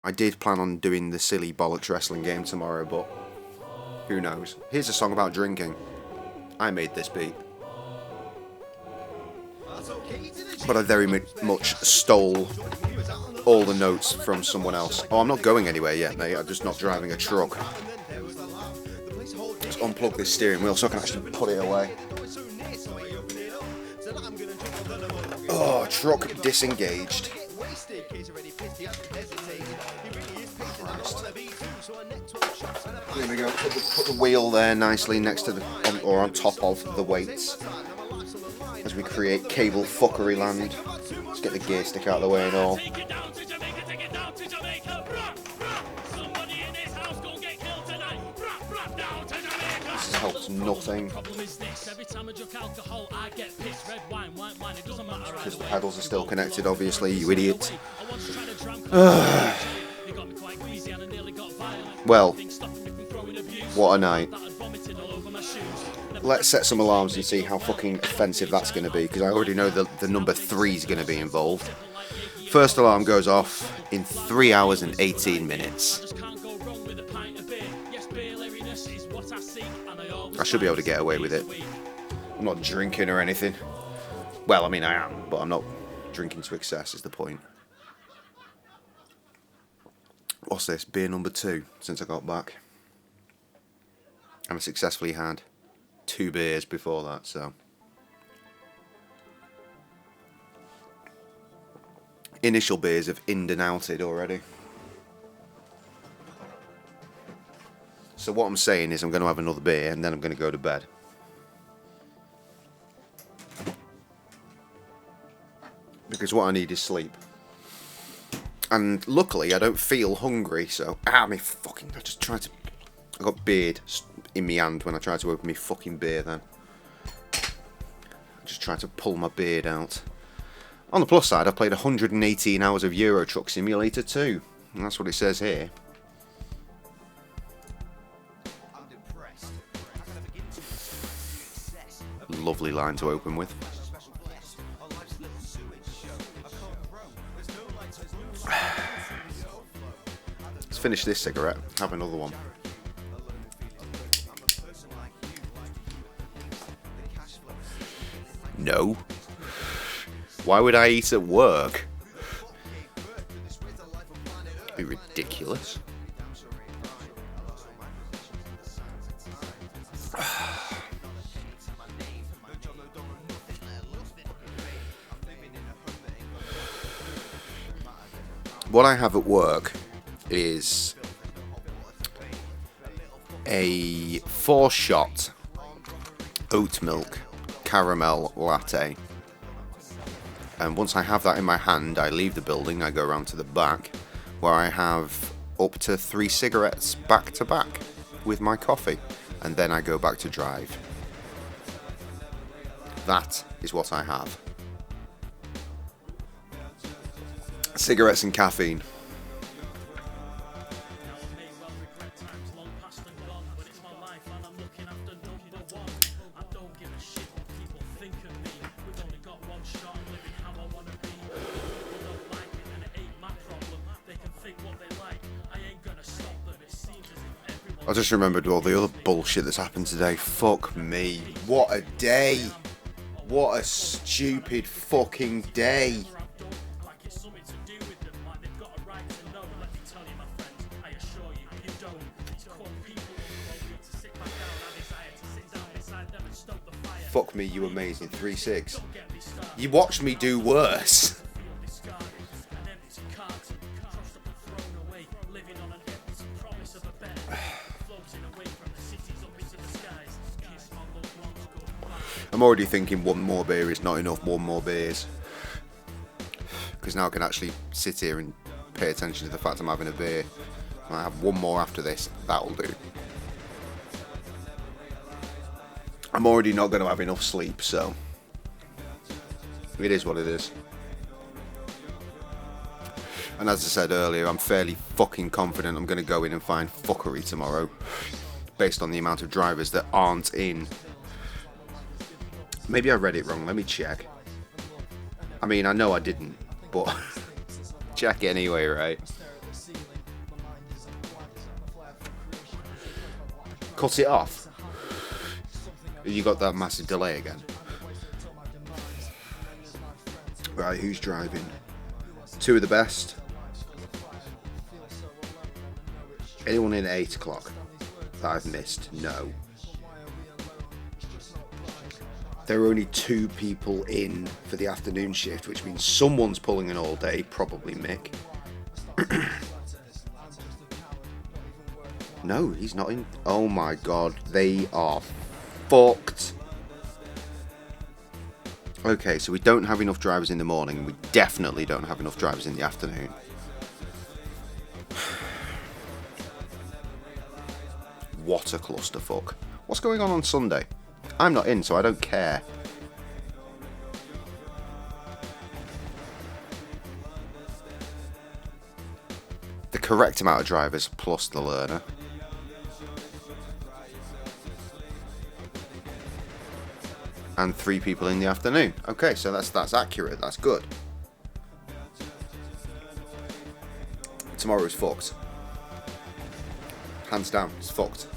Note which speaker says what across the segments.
Speaker 1: I did plan on doing the silly bollocks wrestling game tomorrow, but who knows. Here's a song about drinking. I made this beat. But I very much stole all the notes from someone else. Oh, I'm not going anywhere yet, mate. I'm just not driving a truck. Let's unplug this steering wheel so I can actually put it away. Oh, truck disengaged. Christ. Here we go. Put the wheel there nicely next to the, or on top of the weights, as we create cable fuckery land. Let's get the gear stick out of the way and all. This has helped nothing. Because the pedals are still connected, obviously, you idiot. Well, what a night. Let's set some alarms and see how fucking offensive that's going to be, because I already know the number 3 is going to be involved. First alarm goes off in 3 hours and 18 minutes. I should be able to get away with it. I'm not drinking or anything. Well, I mean I am, but I'm not drinking to excess is the point. What's this? Beer number 2 since I got back. And I successfully had 2 beers before that, so. Initial beers have in and outed already. So what I'm saying is I'm going to have another beer and then I'm going to go to bed. Because what I need is sleep. And luckily I don't feel hungry, so... I just tried to... I got beard in my hand when I tried to open my fucking beer then. I just tried to pull my beard out. On the plus side, I've played 118 hours of Euro Truck Simulator 2. And that's what it says here. Lovely line to open with. Let's finish this cigarette, have another one. No. Why would I eat at work? Be ridiculous. What I have at work is a 4-shot oat milk caramel latte. And once I have that in my hand, I leave the building, I go around to the back, where I have up to 3 cigarettes back to back with my coffee. And then I go back to drive. That is what I have. Cigarettes and caffeine. I just remembered all the other bullshit that's happened today. Fuck me. What a day. What a stupid fucking day. Fuck me, you amazing 3-6. You watched me do worse. I'm already thinking one more beer is not enough, one more beers. Because now I can actually sit here and pay attention to the fact I'm having a beer. I have one more after this, that'll do. I'm already not going to have enough sleep, so it is what it is. And as I said earlier, I'm fairly fucking confident I'm going to go in and find fuckery tomorrow, based on the amount of drivers that aren't in. Maybe I read it wrong, let me check. I mean, I know I didn't, but check anyway, right? Cut it off. You got that massive delay again. Right, who's driving? Two of the best. Anyone in at 8 o'clock that I've missed? No. There are only 2 people in for the afternoon shift, which means someone's pulling an all day, probably Mick. No, he's not in. Oh my god, they are fucked. Okay, so we don't have enough drivers in the morning, and we definitely don't have enough drivers in the afternoon. What a clusterfuck. What's going on Sunday? I'm not in, so I don't care. The correct amount of drivers plus the learner. And 3 people in the afternoon. Okay, so that's accurate. That's good. Tomorrow's fucked. Hands down, it's fucked.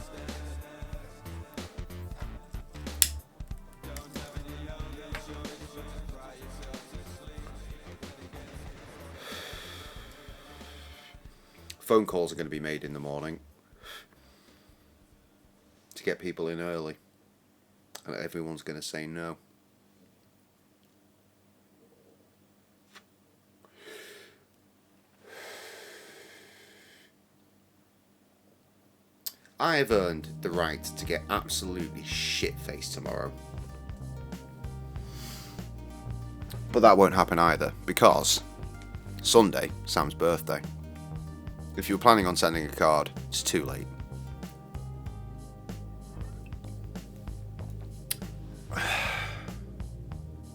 Speaker 1: Phone calls are going to be made in the morning to get people in early. And everyone's going to say no. I have earned the right to get absolutely shit-faced tomorrow. But that won't happen either, because Sunday, Sam's birthday. If you were planning on sending a card, it's too late.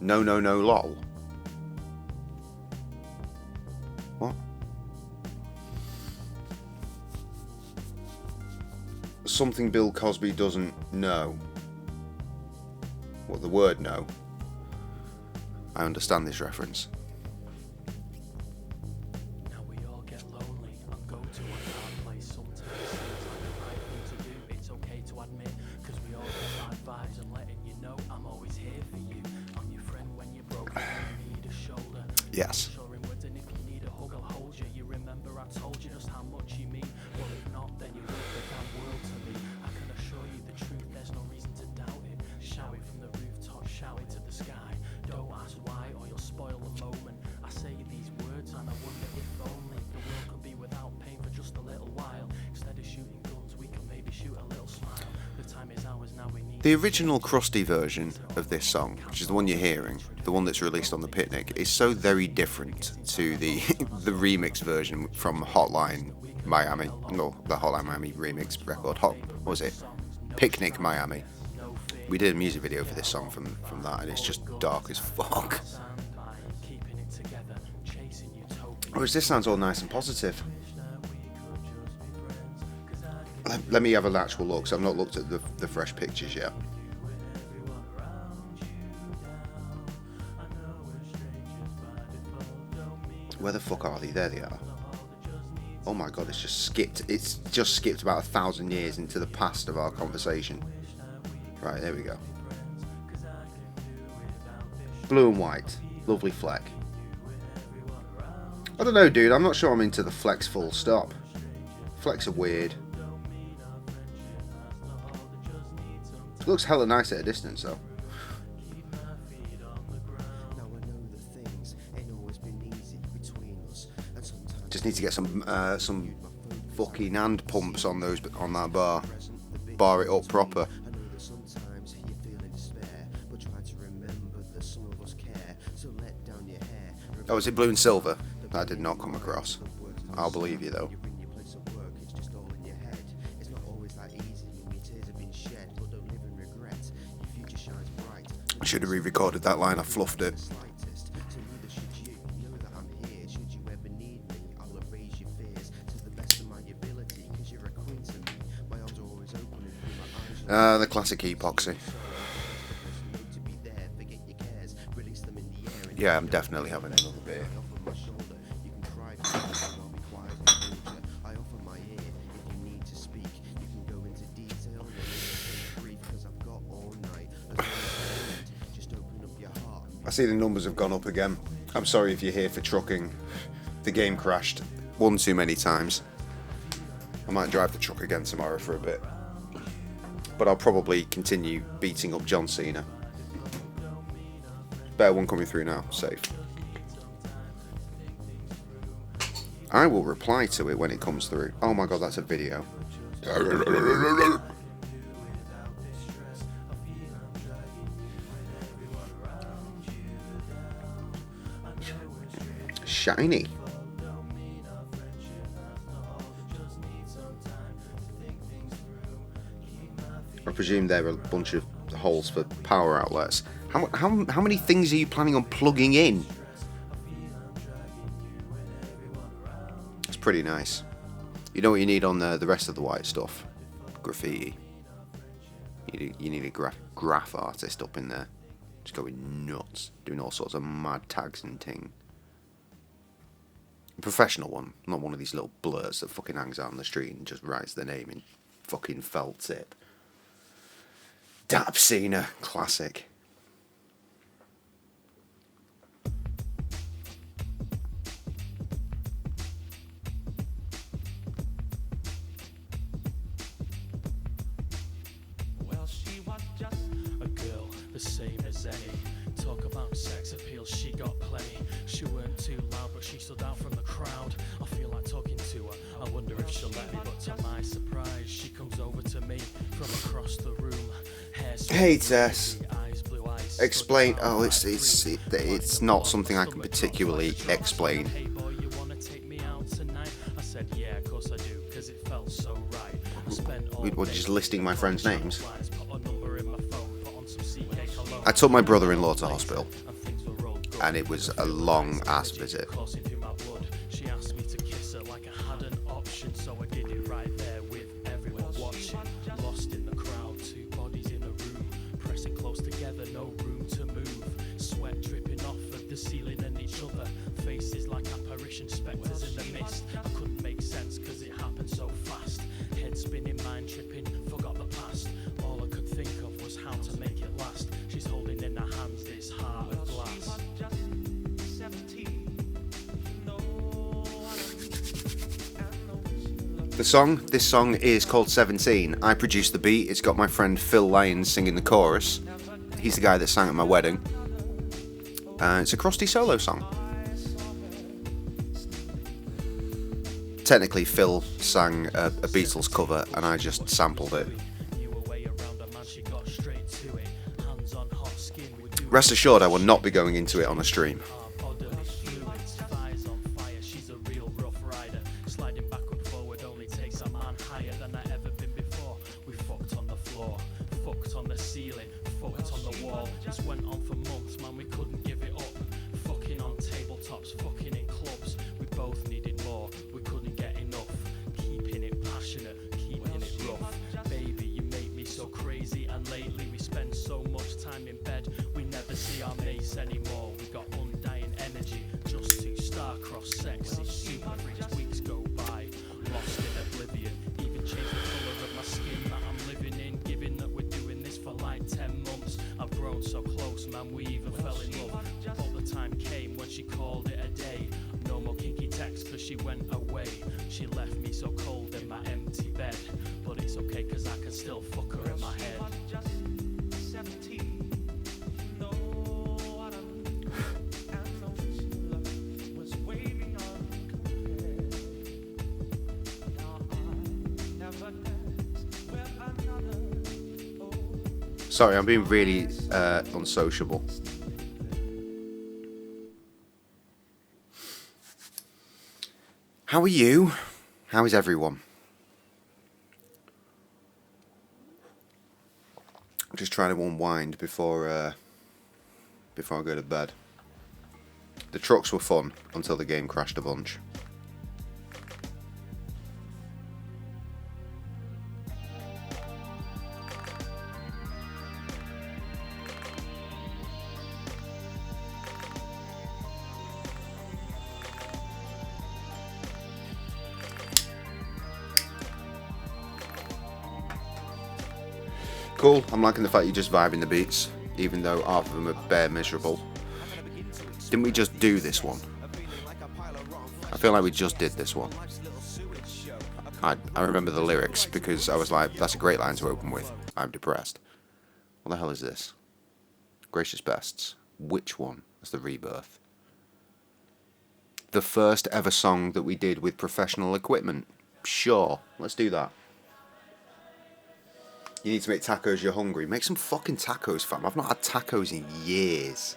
Speaker 1: No, lol. What? Something Bill Cosby doesn't know. What, the word no? I understand this reference.
Speaker 2: Now we all get lonely and go to a dark place. Sometimes it seems like the right thing to do. It's okay to admit, because we all get bad vibes, and letting you know I'm always here for you. I'm your friend when you're broken and you need a shoulder.
Speaker 1: Yes.
Speaker 2: Reassuring words, and if you need a hug, I'll hold you. You remember I told you just how much you mean. Well, if not, then you're worth the damn world to me. I can assure you the truth, there's no reason to doubt it. Shout it from the rooftop, shout it to the sky. Don't ask why or you'll spoil the moment. I say these words and I wonder if only the world could be without pain for just a little while. Instead of shooting guns, we can maybe shoot a little smile. The time is ours now, we need.
Speaker 1: The original Krusty version of this song, which is the one you're hearing, the one that's released on the Picnic, is so very different to the the remix version from Hotline Miami. No, the Hotline Miami remix record. What was it? Picnic Miami. We did a music video for this song from that, and it's just dark as fuck. Whereas this sounds all nice and positive. Let me have an actual look, so I've not looked at the fresh pictures yet. Where the fuck are they? There they are. Oh my god, it's just skipped about 1,000 years into the past of our conversation. Right, there we go. Blue and white. Lovely fleck. I don't know, dude. I'm not sure I'm into the flecks full stop. Flecks are weird. It looks hella nice at a distance, though. Just need to get some fucking hand pumps on that bar. Bar it up proper. Oh, is it blue and silver? That did not come across. I'll believe you though. I should have re-recorded that line, I fluffed it. The classic epoxy. Yeah, I'm definitely having another beer. see the numbers have gone up again. I'm sorry if you're here for trucking. The game crashed one too many times. I might drive the truck again tomorrow for a bit. But I'll probably continue beating up John Cena. Better one coming through now. Safe. I will reply to it when it comes through. Oh my god, that's a video. Shiny. I presume there are a bunch of holes for power outlets. How many things are you planning on plugging in? It's pretty nice. You know what you need on the rest of the white stuff? Graffiti. You need a graph artist up in there. Just going nuts. Doing all sorts of mad tags and ting. A professional one. Not one of these little blurs that fucking hangs out on the street and just writes their name in fucking felt tip. Dap Cena. Classic.
Speaker 2: The same as any. Talk about sex appeal, she got plenty. She weren't too loud, but she stood out from the crowd. I feel like talking to her. I wonder if she'll let me, but to my surprise, she comes over to me from across the room.
Speaker 1: Hey Tess, explain. Oh, it's not something I can particularly explain.
Speaker 2: Hey boy, you wanna take me out tonight? I said yeah, of course I do, because it felt so right. I spent all
Speaker 1: We're just listing my friends' names.
Speaker 2: put a number in my phone, put on some CK cologne.
Speaker 1: I took my brother-in-law to hospital, and it was a long-ass visit.
Speaker 2: She asked me to kiss her like I had an option, so I did it right there with everyone watching. Lost in the crowd, two bodies in a room, pressing close together, no room to move. Sweat dripping off of the ceiling and each other. Faces like apparition spectres in the mist. I couldn't make sense cause it happened so fast. Head spinning, mind tripping, forgot the past. All I could think of was how to make it last. She's holding in her hands this heart of glass.
Speaker 1: This song is called 17. I produced the beat. It's got my friend Phil Lyons singing the chorus. He's the guy that sang at my wedding. It's a crusty solo song. Technically, Phil sang a Beatles cover, and I just sampled it. Rest assured, I will not be going into it on a stream.
Speaker 2: Anymore, we got undying energy, just two star-crossed sexy super freaks. Weeks go by, lost in oblivion, even changed the colour of my skin that I'm living in. Given that we're doing this for like 10 months, I've grown so close, man, we even fell in love. But the time came when she called it a day. No more kinky texts cause she went away. She left me so cold in my empty bed, but it's okay cause I can still fuck her in my head. 17.
Speaker 1: Sorry, I'm being really unsociable. How are you? How is everyone? I'm just trying to unwind before I go to bed. The trucks were fun until the game crashed a bunch. Cool, I'm liking the fact you're just vibing the beats, even though half of them are bare miserable. Didn't we just do this one? I feel like we just did this one. I remember the lyrics because I was like, that's a great line to open with. I'm depressed. What the hell is this? Gracious Bests. Which one? That's the Rebirth. The first ever song that we did with professional equipment. Sure, let's do that. You need to make tacos, you're hungry. Make some fucking tacos, fam. I've not had tacos in years.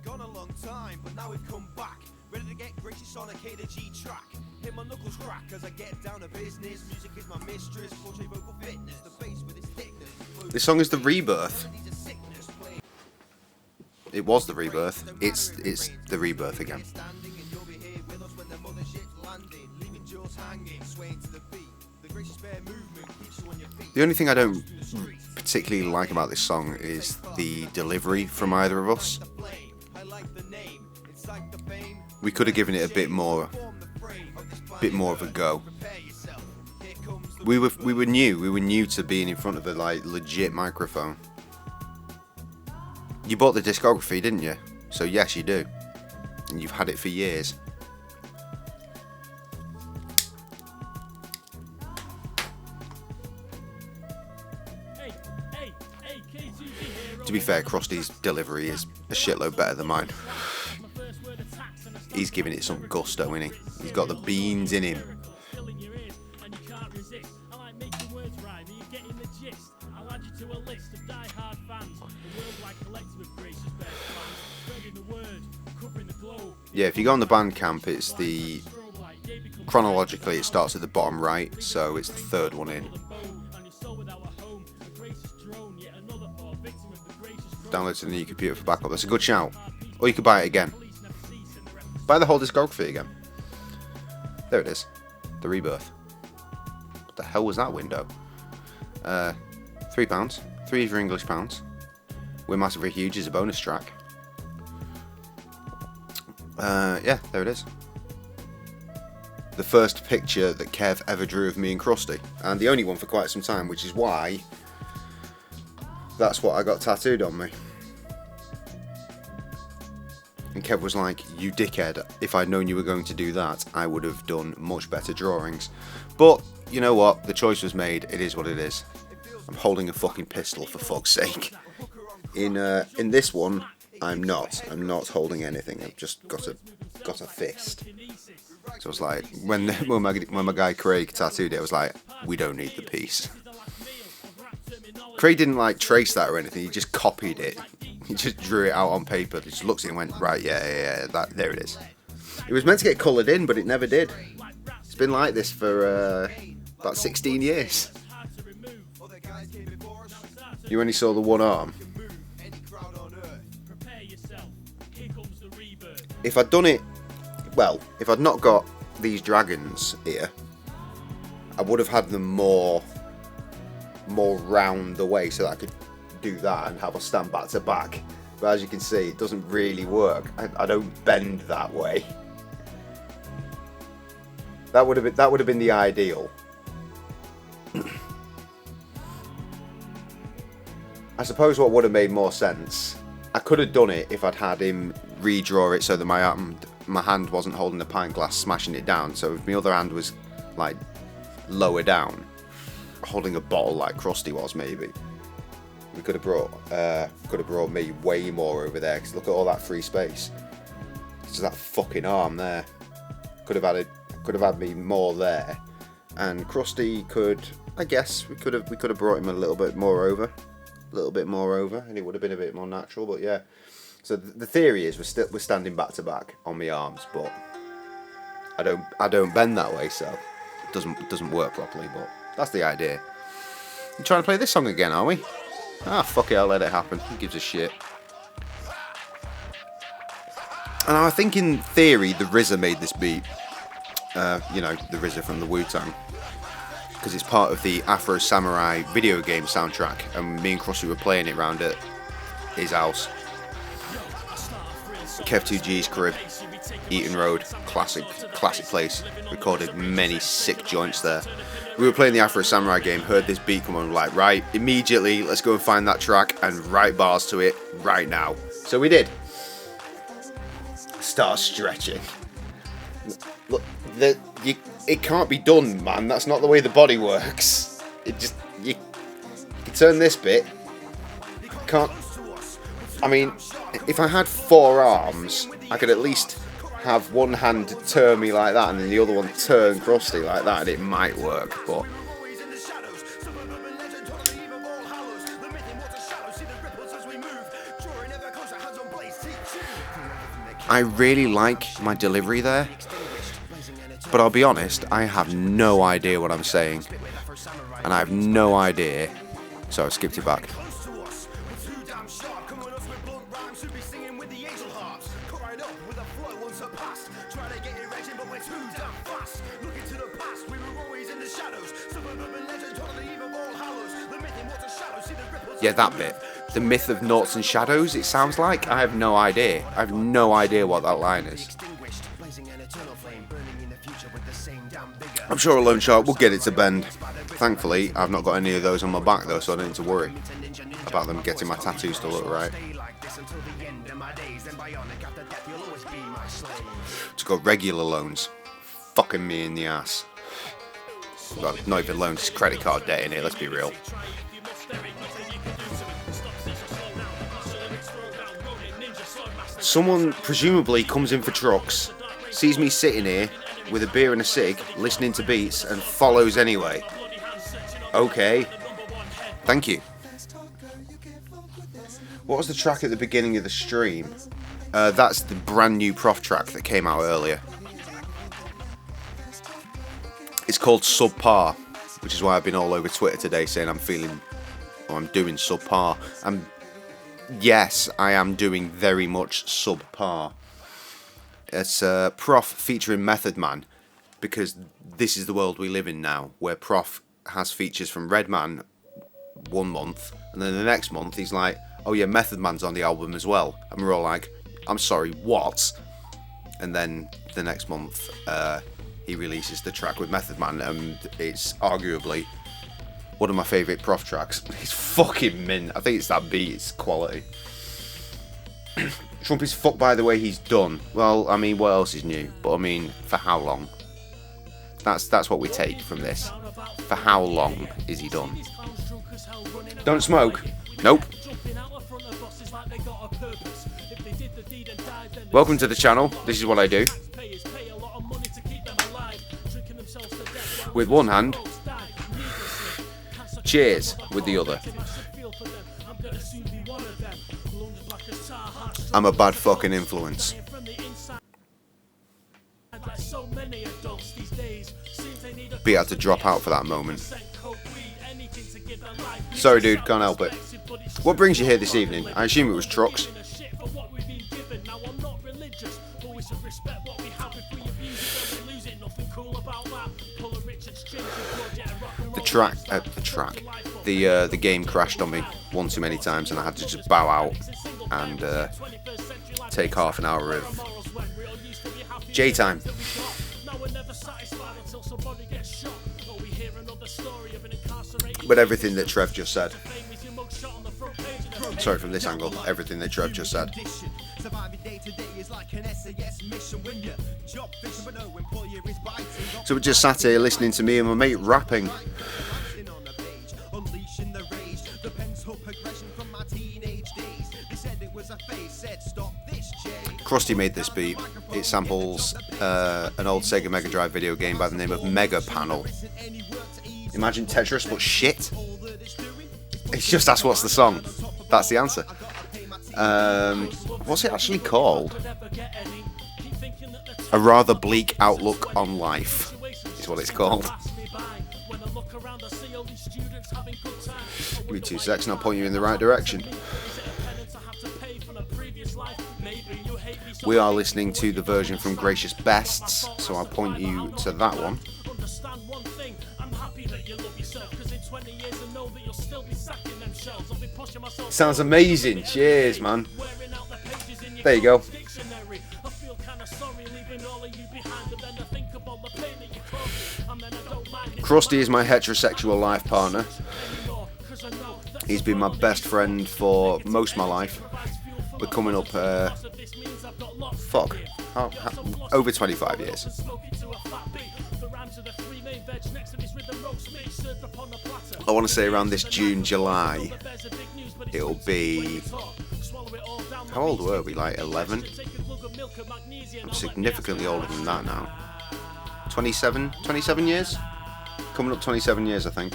Speaker 3: Gone a long time, but now we've come back. Ready to get gracious on a K-G track. Hit my knuckles crack as I get down to business. Music is my mistress, portray vocal fitness. The bass with its thickness.
Speaker 1: This song is the Rebirth. It was the Rebirth. It's the Rebirth again. The only thing I don't particularly like about this song is the delivery from either of us. We could have given it a bit more of a go. We were new to being in front of a like legit microphone. You bought the discography, didn't you? So yes, you do, and you've had it for years. To be fair, Krusty's delivery is a shitload better than mine. He's giving it some gusto, isn't he? He's got the beans in him. Yeah, if you go on the Bandcamp, it's the... Chronologically, it starts at the bottom right, so it's the third one in. Download to the new computer for backup. That's a good shout. Or you could buy it again. Buy the whole discography again. There it is. The Rebirth. What the hell was that window? £3. 3 of your English pounds. We're Massively Huge is a bonus track. Yeah, there it is. The first picture that Kev ever drew of me and Krusty. And the only one for quite some time, which is why that's what I got tattooed on me. And Kev was like, you dickhead, if I'd known you were going to do that, I would have done much better drawings. But, you know what, the choice was made, it is what it is. I'm holding a fucking pistol, for fuck's sake. In this one, I'm not holding anything, I've just got a fist. So I was like, when my guy Craig tattooed it, I was like, we don't need the piece. Craig didn't like trace that or anything, he just copied it. He just drew it out on paper. He just looked at it and went, right, yeah, there it is. It was meant to get coloured in, but it never did. It's been like this for about 16 years. You only saw the one arm. If I'd done it, well, if I'd not got these dragons here, I would have had them more round the way so that I could do that and have a stand back to back, but as you can see, it doesn't really work. I don't bend that way. That would have been the ideal. I suppose what would have made more sense, I could have done it if I'd had him redraw it so that my hand wasn't holding the pint glass, smashing it down. So if my other hand was like lower down, holding a bottle like Krusty was, maybe. We could have brought me way more over there, because look at all that free space. It's just that fucking arm there. Could have had me more there, and Krusty could. I guess we could have brought him a little bit more over, and it would have been a bit more natural. But yeah, so the theory is we're standing back to back on my arms, but I don't bend that way, so it doesn't work properly. But that's the idea. You trying to play this song again, are we? Ah, fuck it, I'll let it happen. Who gives a shit? And I think in theory, the RZA made this beat. You know, the RZA from the Wu-Tang. because it's part of the Afro Samurai video game soundtrack, and me and Crossy were playing it round at his house. Kev2G's crib, Eaton Road, classic place. Recorded many sick joints there. We were playing the Afro Samurai game, heard this beat come on, we're like, right, immediately, let's go and find that track and write bars to it right now. So we did. Start stretching. Look, it can't be done, man. That's not the way the body works. It just, you turn this bit. Can't. I mean, if I had 4 arms, I could at least have one hand turn me like that and then the other one turn Krusty like that, and it might work, but I really like my delivery there, but I'll be honest, I have no idea what I'm saying, and I have no idea, so I've skipped it back. Yeah, that bit. The myth of noughts and shadows, it sounds like. I have no idea. I have no idea what that line is. I'm sure a loan shark will get it to bend. Thankfully, I've not got any of those on my back though, so I don't need to worry about them getting my tattoos to look right. Just got regular loans. Fucking me in the ass. Well, not even loans, it's credit card debt in it, let's be real. Someone presumably comes in for trucks, sees me sitting here with a beer and a cig, listening to beats, and follows anyway. Okay. Thank you. What was the track at the beginning of the stream? That's the brand new Prof track that came out earlier. It's called Subpar, which is why I've been all over Twitter today saying I'm doing subpar. Yes, I am doing very much subpar. It's Prof featuring Method Man, because this is the world we live in now, where Prof has features from Redman 1 month, and then the next month he's like, oh yeah, Method Man's on the album as well. And we're all like, I'm sorry, what? And then the next month he releases the track with Method Man, and it's arguably one of my favourite Prof tracks. It's fucking mint. I think it's that beat, it's quality. Trump is fucked by the way he's done. Well, I mean, what else is new? But I mean, for how long? That's what we take from this. For how long is he done? Don't smoke? Nope. Welcome to the channel. This is what I do. With one hand, cheers with the other. I'm a bad fucking influence. Be had to drop out for that moment. Sorry dude, can't help it. What brings you here this evening? I assume it was trucks. The game crashed on me one too many times, and I had to just bow out and take half an hour of J-time. But everything that Trev just said. Sorry, from this angle, everything that Trev just said. So we just sat here listening to me and my mate rapping. Krusty made this beat. It samples an old Sega Mega Drive video game by the name of Mega Panel. Imagine Tetris, but shit. It's just, that's what's the song. That's the answer. What's it actually called? A Rather Bleak Outlook on Life is what it's called. Give me 2 seconds and I'll point you in the right direction. We are listening to the version from Gracious Bests, so I'll point you to that one. Sounds amazing. Cheers, man. There you go. Krusty is my heterosexual life partner. He's been my best friend for most of my life. We're coming up, over 25 years. I want to say around this June, July, it'll be... How old were we? Like 11? I'm significantly older than that now. 27 years? Coming up 27 years, I think.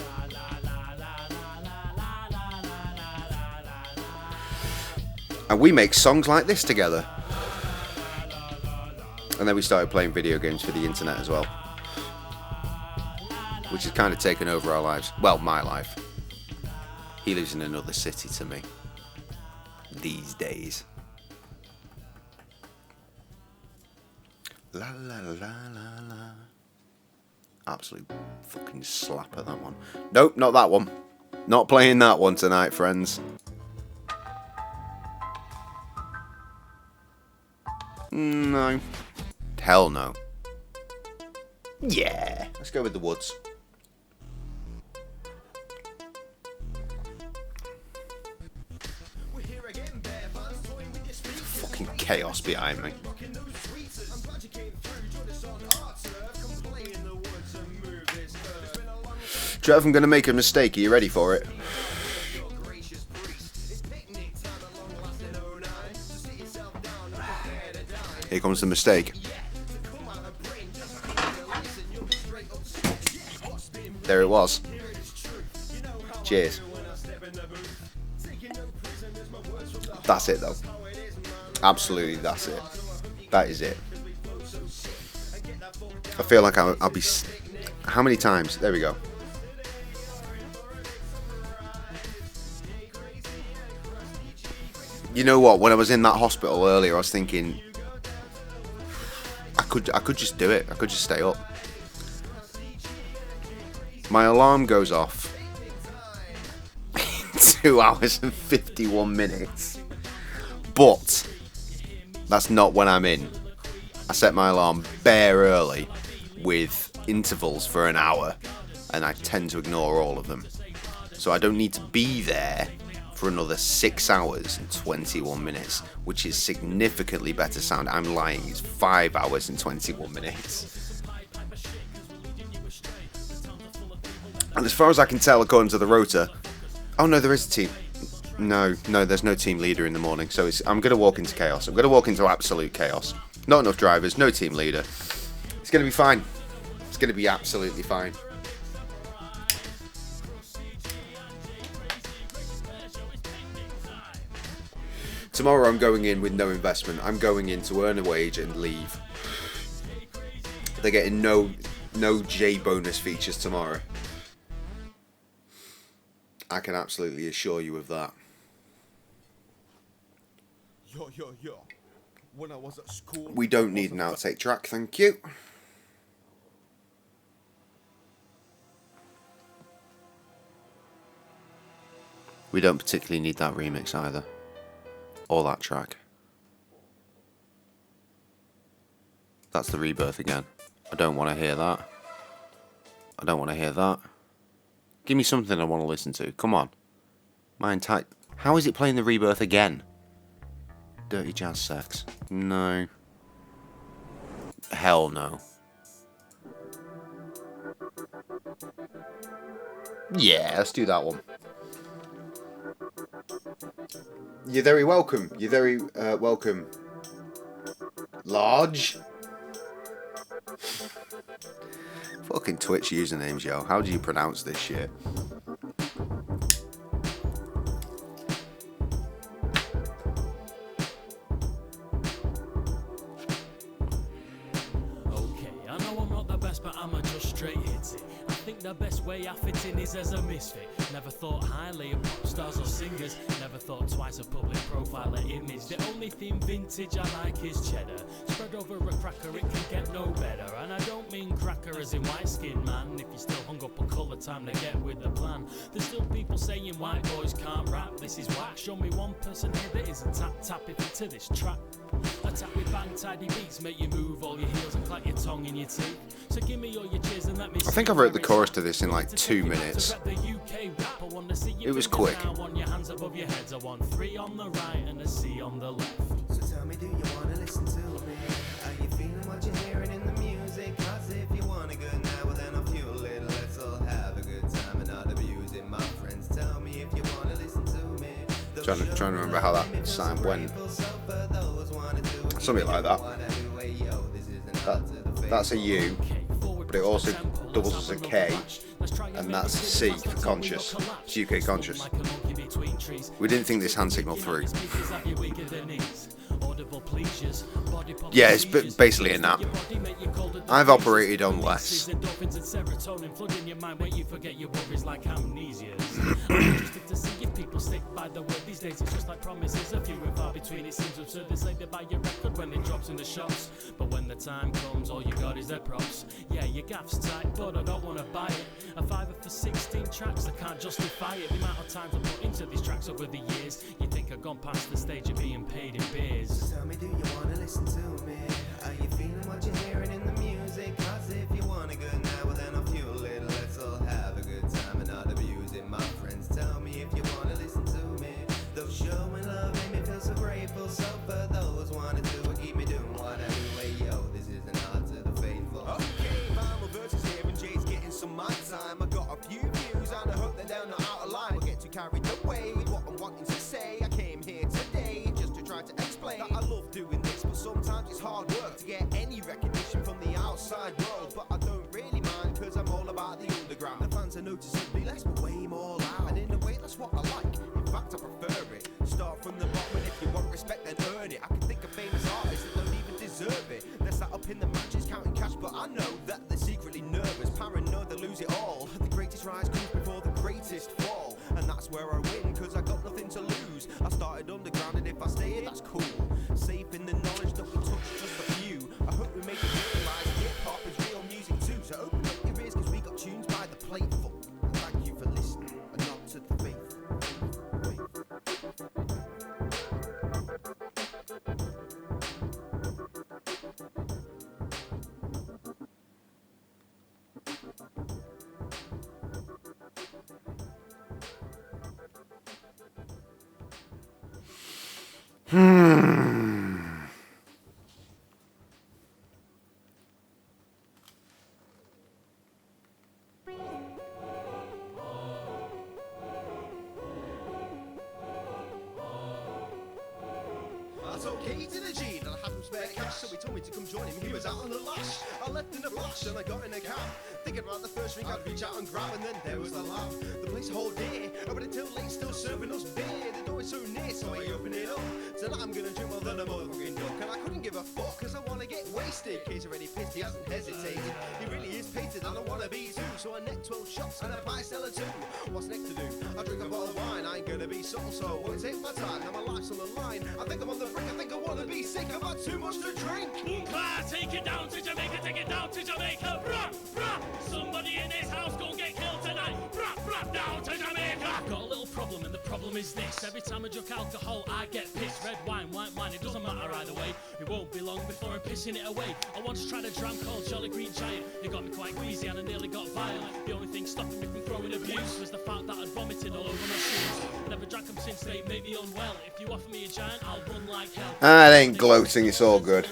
Speaker 1: And we make songs like this together. And then we started playing video games for the internet as well. Which has kind of taken over our lives. Well, my life. He lives in another city to me. These days. La la la la la. Absolute fucking slapper, that one. Nope, not that one. Not playing that one tonight, friends. No. Hell no. Yeah. Let's go with the Woods. Fucking chaos behind me. Trev, I'm going to make a mistake. Are you ready for it? Here comes the mistake. There it was. Cheers. That's it though. Absolutely, that's it. That is it. I feel like I'll be... How many times? There we go. You know what? When I was in that hospital earlier, I was thinking... I could just do it. I could just stay up. My alarm goes off in 2 hours and 51 minutes. But that's not when I'm in. I set my alarm bare early with intervals for an hour, and I tend to ignore all of them. So I don't need to be there for another 6 hours and 21 minutes, which is significantly better sound. I'm lying, it's 5 hours and 21 minutes. And as far as I can tell, according to the rota, oh no, there is a team. No, there's no team leader in the morning, so I'm going to walk into chaos. I'm going to walk into absolute chaos. Not enough drivers, no team leader. It's going to be fine. It's going to be absolutely fine. Tomorrow I'm going in with no investment. I'm going in to earn a wage and leave. They're getting no J bonus features tomorrow. I can absolutely assure you of that.
Speaker 3: Yo. When I was at school,
Speaker 1: We don't need an outtake track, thank you. We don't particularly need that remix either. Or that track. That's the Rebirth again. I don't want to hear that. I don't want to hear that. Give me something I want to listen to. Come on. My entire... How is it playing the Rebirth again? Dirty Jazz Sex. No. Hell no. Yeah, let's do that one. You're very welcome. You're very welcome. Large. Fucking Twitch usernames, yo. How do you pronounce this shit?
Speaker 2: Okay, I know I'm not the best, but I'ma just straight hit it. I think think the best way I fit in is as a misfit. Never thought highly of pop stars or singers. Never thought twice of public profile or image. The only thing vintage I like is cheddar. Spread over a cracker, it can get no better. And I don't mean cracker as in white skin, man. If you still hung up a colour, time to get with the plan. There's still people saying white boys can't rap. This is whack. Show me one person here that isn't tapping into this track. Attack with bang tidy beats, make you move all your heels and clack your tongue in your teeth. So give me all your cheers and let me.
Speaker 1: I think I wrote the chorus to this in like 2 minutes. It was quick.
Speaker 2: I want your hands above your heads. I want 3 on the right and a C on the left.
Speaker 3: So tell me, do you wanna listen to me? Are you feeling what you're hearing in the music? Cause if you wanna go now, well then I'll fuel it. Let's all have a good time and not abuse it. My friends, tell me if you wanna listen to me.
Speaker 1: Trying to remember how that sound went. Something like that. That's a U, but it also doubles as a K, and that's C for conscious. It's UK conscious. We didn't think this hand signal through. Yeah, it's basically a nap. I've operated on less.
Speaker 2: People stick by the word these days, it's just like promises, a few and far between. It seems absurd they say they buy your record when it drops in the shops, but when the time comes all you got is their props. Yeah, your gaff's tight but I don't want to buy it. A fiver for 16 tracks, I can't justify it. The amount of time I put into these tracks over the years, you think I've gone past the stage of being paid in beers.
Speaker 3: So tell me, do you wanna listen to me? Are you feeling what you're hearing in the music? Cause if you wanna go now, well then I'll fuel it. Let's all have a good time and not abuse it. My friends, tell me if you wanna listen to me. Those showing love make me feel so grateful. So for those wanna do it, keep me doing what I do. Hey yo, this is an art to the faithful. Okay, final verses here and Jay's getting some my time. I got a few views and I hope that they're not out of line. We'll get too carried away with what I'm wanting to say. I came here today just to try to explain that I love doing this, but sometimes it's hard work to get any recognition from the outside world. But I don't really mind cause I'm all about the underground. The fans are noticeably less but way more loud, and in a way that's what I like. In fact I prefer it. Start from the bottom and if you want respect then earn it. I can think of famous artists that don't even deserve it. They're sat up in the matches counting cash, but I know that they're secretly nervous, paranoid they lose it all. The greatest rise comes before the greatest fall, and that's where I win cause I got nothing to lose. I started underground and if I stay here that's cool. Safe in the knowledge that we touch just a few. I hope we make it realize hip-hop is real music too. So open up your ears cause we got tunes by the plateful. Thank you for listening and not to the faithful. That's okay to the G, that I had some spare cash, so he told me to come join him, he was out on the lash. I left in a flash and I got in a cab, thinking about the first ring I'd reach out and grab, and then there was the laugh. The place whole day, but until late still serving us beer. The door is so near, so I open it up. Tonight I'm gonna drink more than a motherfucking duck, and I couldn't give a fuck, cause I wanna get wasted. Case already pissed, he hasn't hesitated. He really is painted, and I wanna be too. So I neck 12 shots and a pie seller too. What's next to do? I drink a bottle of wine, I ain't gonna be subtle, so I won't take my time. Now my life's on the line, I think I'm on the brink, I think I wanna be sick, I've had too much to drink.
Speaker 2: Take it down to Jamaica, take it down to Jamaica. Brah, brah. Somebody in this house gon' get killed tonight. Brah, brah, down to Jamaica. I've got a little problem, and the problem is this. Every time I drink alcohol, I get pissed. Red wine, white wine, it doesn't matter either way. It won't be long before I'm pissing it away. I once tried a dram called Jolly Green Giant. It got me quite queasy and I nearly got violent. The only thing stopping me from throwing abuse was the fact that I'd vomited all over my shoes. Never drank them since they made me unwell. If you offer me a giant, I'll run like hell.
Speaker 1: Ah, it ain't gloating, it's all good.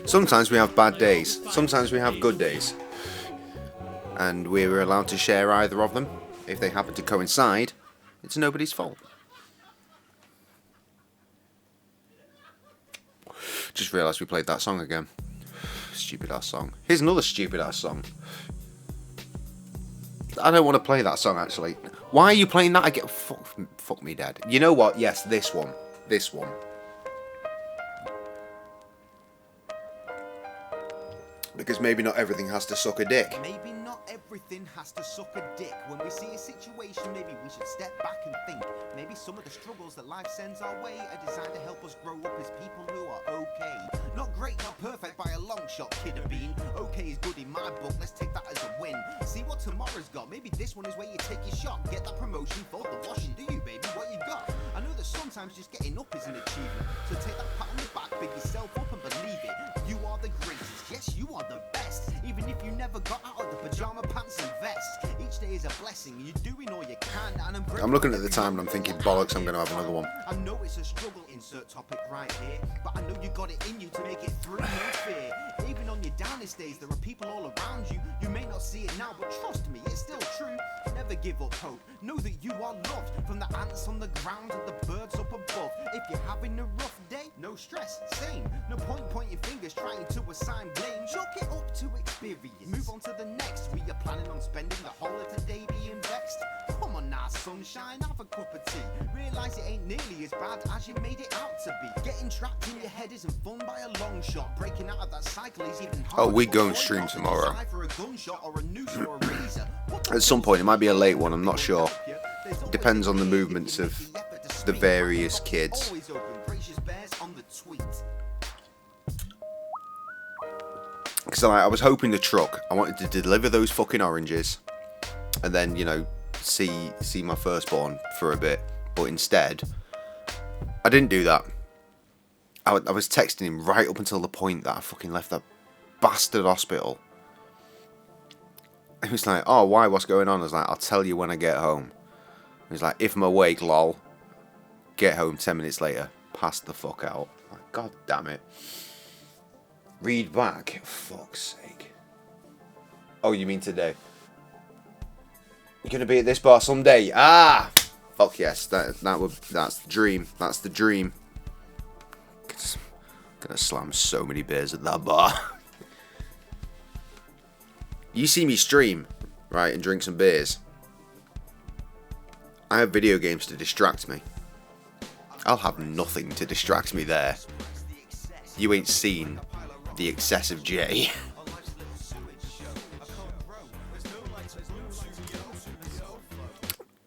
Speaker 1: Sometimes we have bad days, sometimes we have good days, and we're allowed to share either of them. If they happen to coincide, it's nobody's fault. Just realised we played that song again. Stupid ass song. Here's another stupid ass song. I don't want to play that song actually. Why are you playing that again? Fuck me, Dad. You know what? Yes, this one. This one. Because maybe not everything has to suck a dick.
Speaker 3: Maybe not everything has to suck a dick. When we see a situation, maybe we should step back and think. Maybe some of the struggles that life sends our way are designed to help us grow up as people who are okay. Not great, not perfect by a long shot, kid or bean. Okay is good in my book, let's take that as a win. See what tomorrow's got, maybe this one is where you take your shot. Get that promotion for the washing, do you baby, what you got? I know that sometimes just getting up is an achievement. So take that pat on the back, pick yourself up and believe it. You are the greatest, yes you are the best. Even if you never got out of the pajama pants and vest. Each day is a blessing, you're doing all you can. And
Speaker 1: I'm looking at the time and I'm thinking, bollocks, I'm going to have another one.
Speaker 3: I know it's a struggle, insert topic right here. But I know you got it in you to make it through, no fear. Even on your downest days, there are people all around you. You may not see it now, but trust me, it's still true. Never give up hope, know that you are loved. From the ants on the ground to the birds up above. If you're having a rough day, no stress, same. No point pointing fingers trying to assign blame. Chalk it up to experience, move on to the next. We are planning on spending the whole of today being vexed. Come on now sunshine, have a cup of tea. Realise it ain't nearly as bad as you made it out to be. Getting trapped in your head isn't fun by a long shot. Breaking out of that cycle is even harder.
Speaker 1: Oh, we go and stream tomorrow. At some point, it might be a late one, I'm not sure. Depends on the movements of the various kids. Because I was hoping the truck, I wanted to deliver those fucking oranges and then, you know, see my firstborn for a bit. But instead, I didn't do that. I was texting him right up until the point that I fucking left that bastard hospital. He was like, oh, why? What's going on? I was like, I'll tell you when I get home. He was like, if I'm awake, lol. Get home 10 minutes later. Pass the fuck out. Like, God damn it. Read back. Fuck's sake. Oh, you mean today? You're going to be at this bar someday? Ah! Fuck yes. That's the dream. That's the dream. Gonna slam so many beers at that bar. You see me stream, right, and drink some beers. I have video games to distract me. I'll have nothing to distract me there. You ain't seen the excessive J.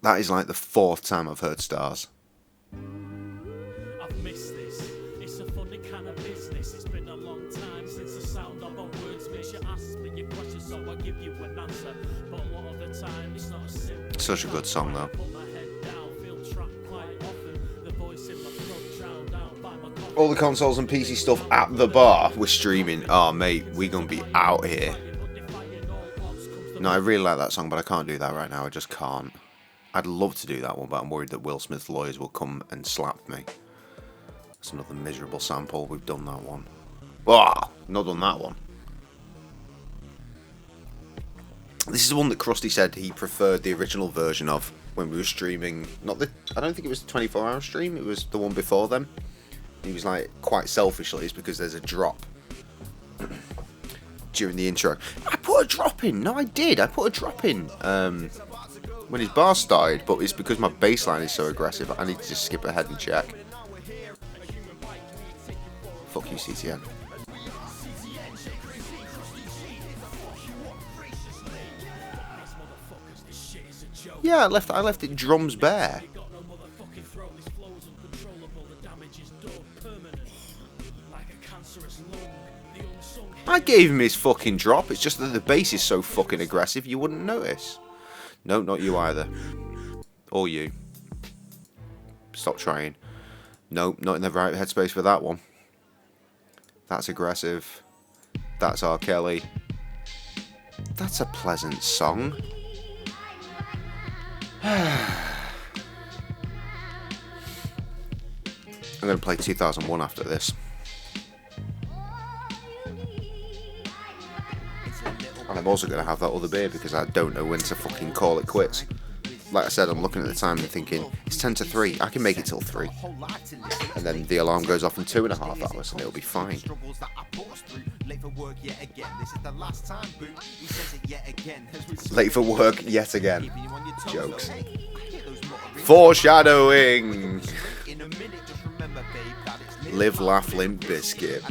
Speaker 1: That is like the 4th time I've heard Stars.
Speaker 2: I've missed this. It's a funny kind of business. It's been a long time since the sound of our words makes you ask me your question, so I'll give you an answer. But a lot of the time, it's not a simple.
Speaker 1: Such a good song, though. All the consoles and PC stuff at the bar. We're streaming. Oh, mate, we're gonna be out here. No, I really like that song, but I can't do that right now. I just can't. I'd love to do that one, but I'm worried that Will Smith's lawyers will come and slap me. That's another miserable sample. We've done that one. Oh, not done that one. This is the one that Krusty said he preferred the original version of when we were streaming. I don't think it was the 24-hour stream. It was the one before then. He was like, quite selfishly, it's because there's a drop during the intro. I put a drop in. No, I did. I put a drop in when his bar started, but it's because my bassline is so aggressive. I need to just skip ahead and check. Fuck you, CTN. Yeah, I left it drums bare. I gave him his fucking drop. It's just that the bass is so fucking aggressive you wouldn't notice. No, not you either. Or you. Stop trying. No, not in the right headspace for that one. That's aggressive. That's R. Kelly. That's a pleasant song. I'm going to play 2001 after this. And I'm also going to have that other beer because I don't know when to fucking call it quits. Like I said, I'm looking at the time and thinking, it's 10 to 3, I can make it till 3. And then the alarm goes off in 2.5 hours and it'll be fine. Late for work yet again. Jokes. Foreshadowing! Live, laugh, limp biscuit.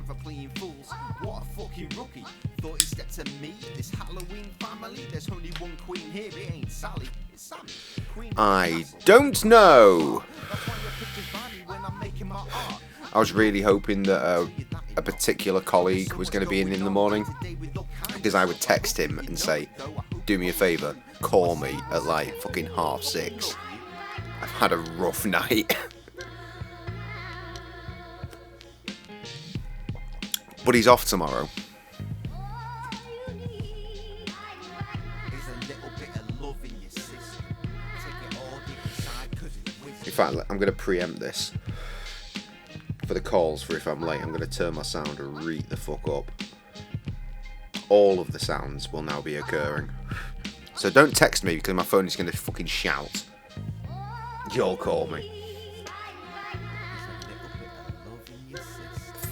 Speaker 3: for playing fools. What a fucking rookie. Thought he stepped to me, this Halloween family. There's only one queen here, it ain't Sally, it's Sammy. Queen
Speaker 1: I don't know.
Speaker 3: That's why your pictures vary when I'm making my art.
Speaker 1: I was really hoping that a particular colleague was going to be in the morning, because I would text him and say, do me a favour, call me at like fucking 6:30. I've had a rough night. But he's off tomorrow. In fact, I'm going to preempt this. For the calls for if I'm late, I'm going to turn my sound right the fuck up. All of the sounds will now be occurring. So don't text me because my phone is going to fucking shout. You'll call me.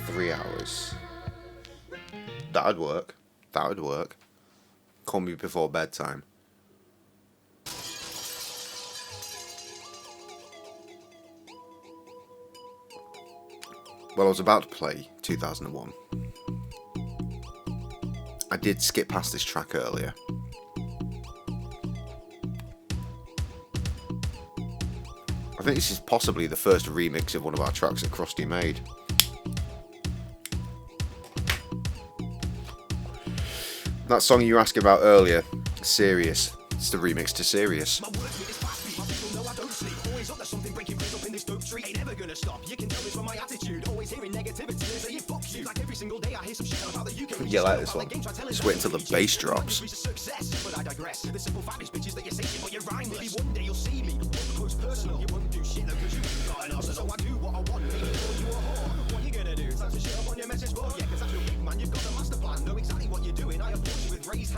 Speaker 1: 3 hours. That'd work. That would work. Call me before bedtime. Well, I was about to play 2001. I did skip past this track earlier. I think this is possibly the first remix of one of our tracks that Krusty made. That song you were asking about earlier, Serious. It's the remix to Serious. Yeah, like this one. Just wait until the bass drops.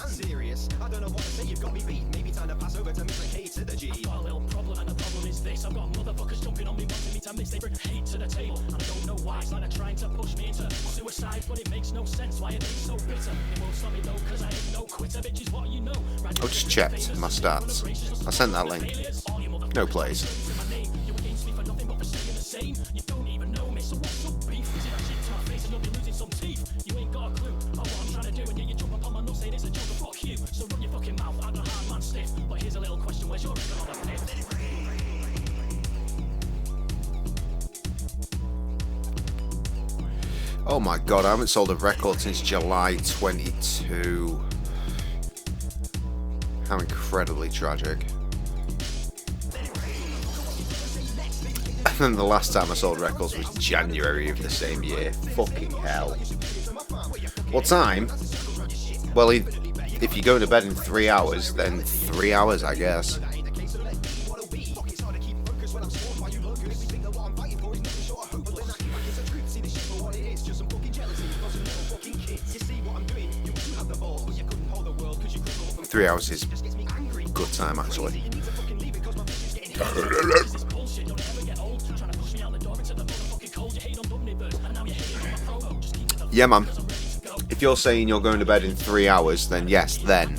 Speaker 3: Serious. I don't know what to say, you've got me beat. Maybe time to pass over to Mr. K to the G.
Speaker 2: I've got a little problem, and the problem is this. I've got motherfuckers jumping on me, wanting me to miss. They bring hate to the table, and I don't know why. It's like they're trying to push me into suicide, but it makes no sense. Why are they so bitter? It won't stop me though, cause I ain't no quitter. Bitches, what you know?
Speaker 1: I just checked my stats. I sent that link. No plays.
Speaker 2: You against me for nothing but for saying the same. You don't even know me, so what's up beef? Is it that shit to my face and you'll be losing some teeth? You ain't got a clue about what I'm trying to do, and yet you jump upon my nose saying it's a joke. Fuck you. So run your fucking mouth, I'm a hard man stiff. But here's a little question, where's your record on the fifth?
Speaker 1: Oh my god, I haven't sold a record since July 22. How incredibly tragic. And then the last time I sold records was January of the same year. Fucking hell. What time? Well, if you're going to bed in 3 hours, then 3 hours, I guess. Three hours is good time, actually. Yeah, man. If you're saying you're going to bed in 3 hours, then yes, then.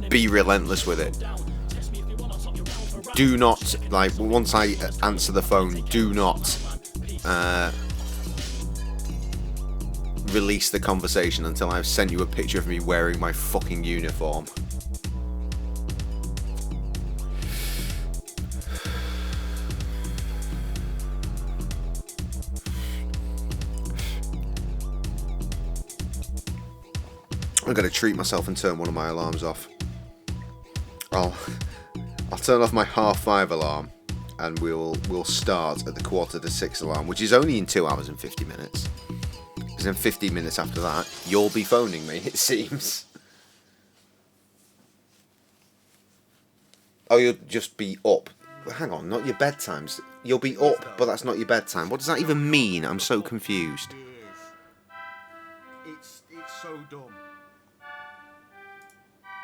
Speaker 1: Be relentless with it. Do not, like, once I answer the phone, do not release the conversation until I've sent you a picture of me wearing my fucking uniform. I'm gonna treat myself and turn one of my alarms off. I'll turn off my 5:30 alarm, and we'll start at the 5:45 alarm, which is only in 2 hours and 50 minutes. Because in 15 minutes after that, you'll be phoning me, it seems. Oh, you'll just be up. Hang on, not your bedtimes. You'll be up, but that's not your bedtime. What does that even mean? I'm so confused.
Speaker 3: It's so dumb.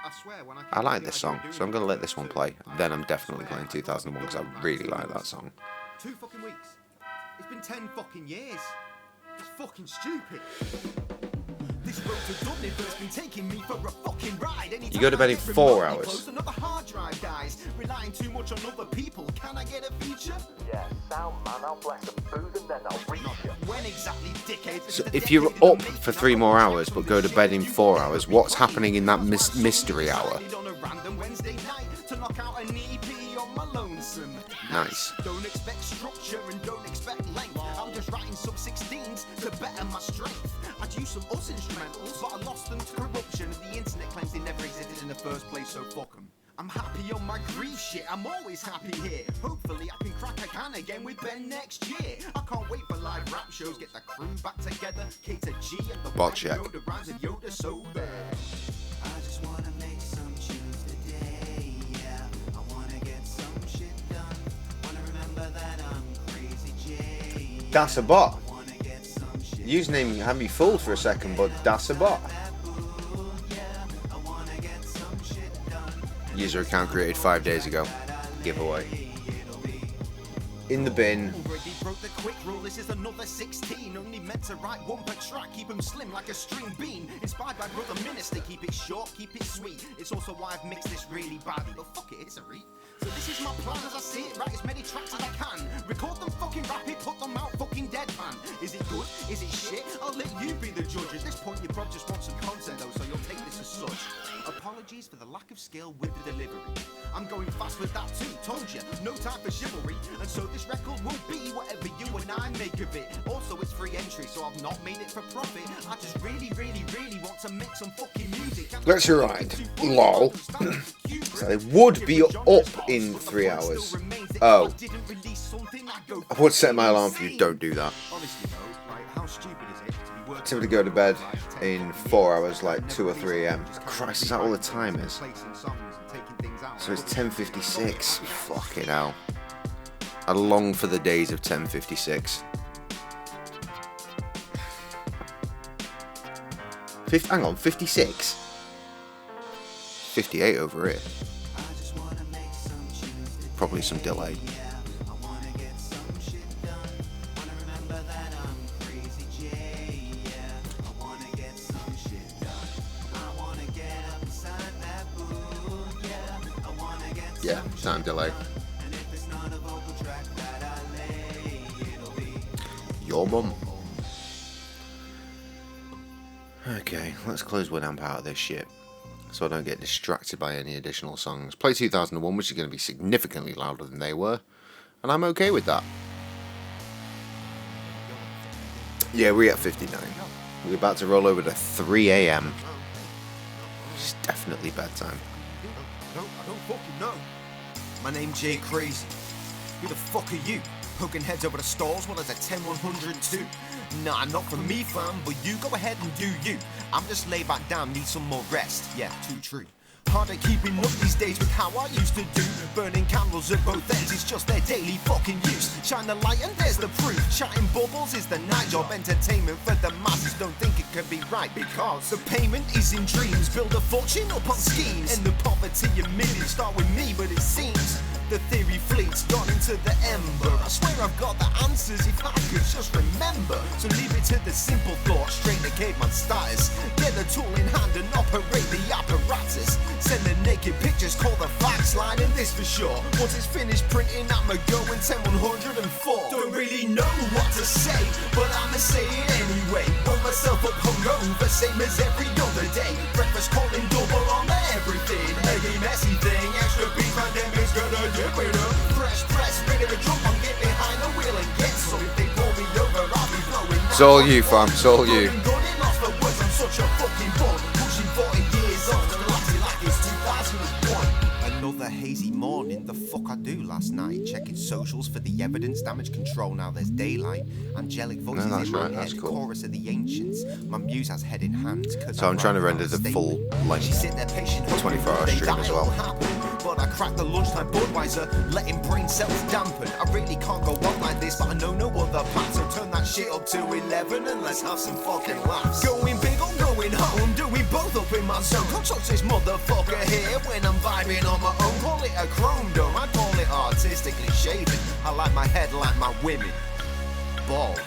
Speaker 3: I swear, when
Speaker 1: I like this song, so I'm going to let this one play. Then I'm definitely playing 2001 because I really like that song.
Speaker 3: 2 fucking weeks. It's been 10 fucking years. It's fucking stupid. This
Speaker 1: You go to bed in 4 hours.
Speaker 3: Another hard drive dies. Relying too much on other people. Can I get a feature?
Speaker 2: Yeah, sound man, I'll bless them food and then I'll reach you.
Speaker 3: When exactly, dickheads?
Speaker 1: So if you're up for 3 more hours but go to bed in 4 hours, what's happening in that mystery hour?
Speaker 3: On a random Wednesday night to knock out an EP on my lonesome.
Speaker 1: Nice.
Speaker 3: Don't expect structure and don't expect length. I'm just writing sub-16s to better my strength. I'd use some us instrumentals, but I lost them to corruption. The internet claims they never existed in the first place, so fuck them. I'm happy on my grief shit, I'm always happy here. Hopefully I can crack a can again with Ben next year. I can't wait for live rap shows, get the crew back together. K to G and the
Speaker 1: Bot check.
Speaker 3: Yoda rhymes and Yoda sober. I just wanna make some tunes today, yeah. I wanna get some shit done. Wanna remember that I'm Crazy J.
Speaker 1: That's a bot.
Speaker 3: Wanna get some shit.
Speaker 1: Username had me fooled for a second, but that's a bot. User account created 5 days ago. Giveaway. In the bin.
Speaker 3: Already broke the quick rule, this is another 16. Only meant to write one per track, keep them slim like a string bean. Inspired by Brother Minister, keep it short, keep it sweet. It's also why I've mixed this really badly, but fuck it, it's a read. So this is my plan as I see it, write as many tracks as I can. Record them fucking rapid, put them out fucking deadpan. Is it good? Is it shit? I'll let you be the judge. At this point, you probably just want some content though, so you'll take this as such. Apologies for the lack of skill with the delivery. I'm going fast with that too, told you. No time for chivalry. And so this record will be whatever you and I make of it. Also, it's free entry, so I've not made it for profit. I just really want to make some fucking music.
Speaker 1: That's right. Lol. So they would be up in 3 hours. Oh. I would set my alarm for you. Don't do that.
Speaker 3: Honestly though, right, how stupid is it to be working
Speaker 1: Typically go to bed in 4 hours, like 2 or 3 a.m. Christ, is that all the time is? So it's 10:56. Fucking hell. I long for the days of 10:56. Hang on, 56? 58 over here. Probably some delay. Yeah, time delay. Your mum. Okay, let's close Winamp out of this shit, so I don't get distracted by any additional songs. Play 2001, which is going to be significantly louder than they were, and I'm okay with that. Yeah, we're at 59. We're about to roll over to 3 a.m. It's definitely bedtime.
Speaker 3: No, I don't fucking know. My name's J-Cray-Z. Who the fuck are you? Poking heads over the stalls while there's a 10-102? Nah, not for me, fam, but you go ahead and do you. I'm just laid back down, need some more rest. Yeah, too true. Harder keeping up these days with how I used to do. Burning candles at both ends, it's just their daily fucking use. Shine the light and there's the proof. Chatting bubbles is the night job. Entertainment for the masses, don't think it can be right. Because the payment is in dreams. Build a fortune up on schemes. And the poverty of millions start with me, but it seems the theory fleet's gone into the ember. I swear I've got the answers if I could just remember. So leave it to the simple thought, straight to caveman status. Get the tool in hand and operate the apparatus. Send the naked pictures, call the fax line, and this for sure. Once it's finished printing, I'ma go and 10-104. Don't really know what to say, but I'ma say it anyway. Roll myself up hungover, same as every other day. Breakfast calling double on everything. Maybe messy thing, extra beef, pandemic's gonna dip it up. Fresh press, ready to jump on, get behind the wheel and get so. If they pull me over, I'll be blowing.
Speaker 1: It's all you, fam, it's all you.
Speaker 3: I'm such a fucking bug, pushing 40 years old and acting like it's 2001. Another hazy morning, the fuck I do last night. Checking socials for the evidence, damage control, now there's daylight. Angelic voices
Speaker 1: that's
Speaker 3: in my
Speaker 1: right,
Speaker 3: head,
Speaker 1: that's cool.
Speaker 3: Chorus of the ancients. My muse has head in hand.
Speaker 1: So I'm trying to render the full length 24-hour stream as well.
Speaker 3: But I cracked the lunchtime Budweiser, letting brain cells dampen. I really can't go on like this, but I know no other plan. So turn that shit up to 11 and let's have some fucking laughs. Going big or going home, doing both up in my zone. Can't touch this motherfucker here when I'm vibing on my own. Call it a chrome dome, I call it artistically shaven. I like my head like my women, bald.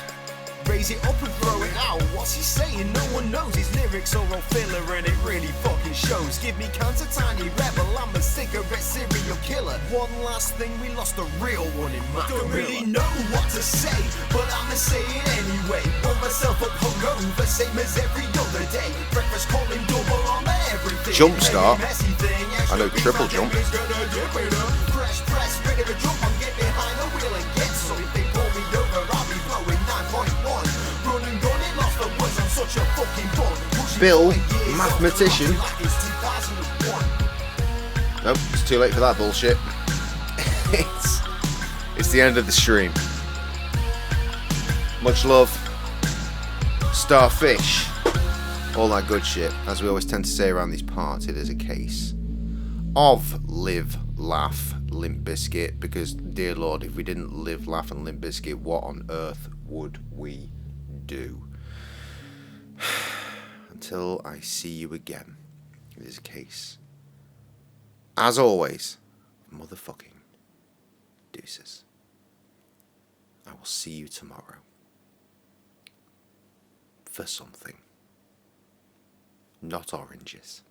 Speaker 4: Raise it up and throw it out. What's he saying? No one knows. His lyrics are all filler and it really fucking shows. Give me counter tiny rebel, I'm a cigarette serial killer. One last thing, we lost a real one in Mac. Don't really know what to say, but I'ma say it anyway. Want myself up hungover, same as every other day. Breakfast calling double on everything.
Speaker 1: Jump start.
Speaker 4: Messy thing,
Speaker 1: I know triple jump.
Speaker 4: Fresh press, ready to jump on, get behind the wheel and get some. If they pull me over, I'll be blowing 9.1. Run and gun it, lost the words, I'm such a fucking bum.
Speaker 1: Bill, mathematician. Nope, it's too late for that bullshit. It's the end of the stream. Much love. Starfish. All that good shit. As we always tend to say around these parts, it is a case of live, laugh, Limp Bizkit, because dear Lord, if we didn't live, laugh and Limp Bizkit, what on earth would we do? Until I see you again, it is a case, as always, motherfucking deuces. I will see you tomorrow for something, not oranges.